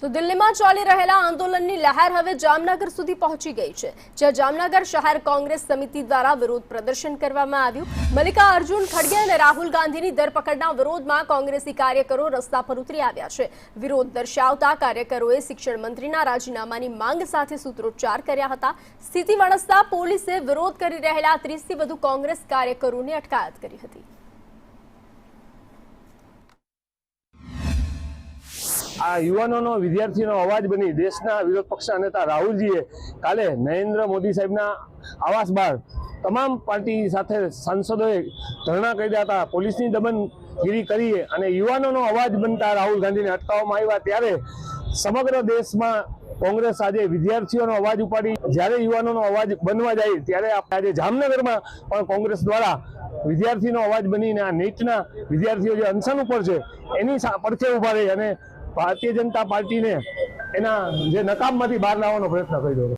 તો દિલ્હીમાં ચાલી રહેલા આંદોલનની લહેર હવે જામનગર સુધી પહોંચી ગઈ છે, જ્યાં જામનગર શહેર કોંગ્રેસ સમિતિ દ્વારા વિરોધ પ્રદર્શન કરવામાં આવ્યું। મલ્લિકાર્જુન ખડગે અને રાહુલ ગાંધીની ધરપકડના વિરોધમાં કોંગ્રેસી કાર્યકરો રસ્તા પર ઉતરી આવ્યા છે। વિરોધ દર્શાવતા કાર્યકરોએ શિક્ષણ મંત્રીના રાજીનામાની માંગ સાથે સૂત્રોચ્ચાર કર્યા હતા। સ્થિતિ વણસતા પોલીસે વિરોધ કરી રહેલા 30થી વધુ કોંગ્રેસ કાર્યકરોની અટકાયત કરી હતી। આ યુવાનોનો વિદ્યાર્થીનો અવાજ બની દેશના વિરોધ પક્ષના નેતા રાહુલજીએ કાલે નરેન્દ્ર મોદી સાહેબના આવાસ બહાર તમામ પાર્ટી સાથે સાંસદોએ ધરણા કર્યા હતા। પોલીસની દમનગીરી કરી અને યુવાનોનો અવાજ બનતા રાહુલ ગાંધીને અટકાવવામાં આવ્યા। ત્યારે સમગ્ર દેશમાં કોંગ્રેસ આજે વિદ્યાર્થીઓનો અવાજ ઉપાડી જ્યારે યુવાનોનો અવાજ બનવા જાય ત્યારે આજે જામનગરમાં પણ કોંગ્રેસ દ્વારા વિદ્યાર્થીનો અવાજ બનીને આ નીટના વિદ્યાર્થીઓ જે અનશન ઉપર છે એની પડખે ઉભા રહી અને ભારતીય જનતા પાર્ટીને એના જે નકામમાંથી બહાર લાવવાનો પ્રયત્ન કર્યો।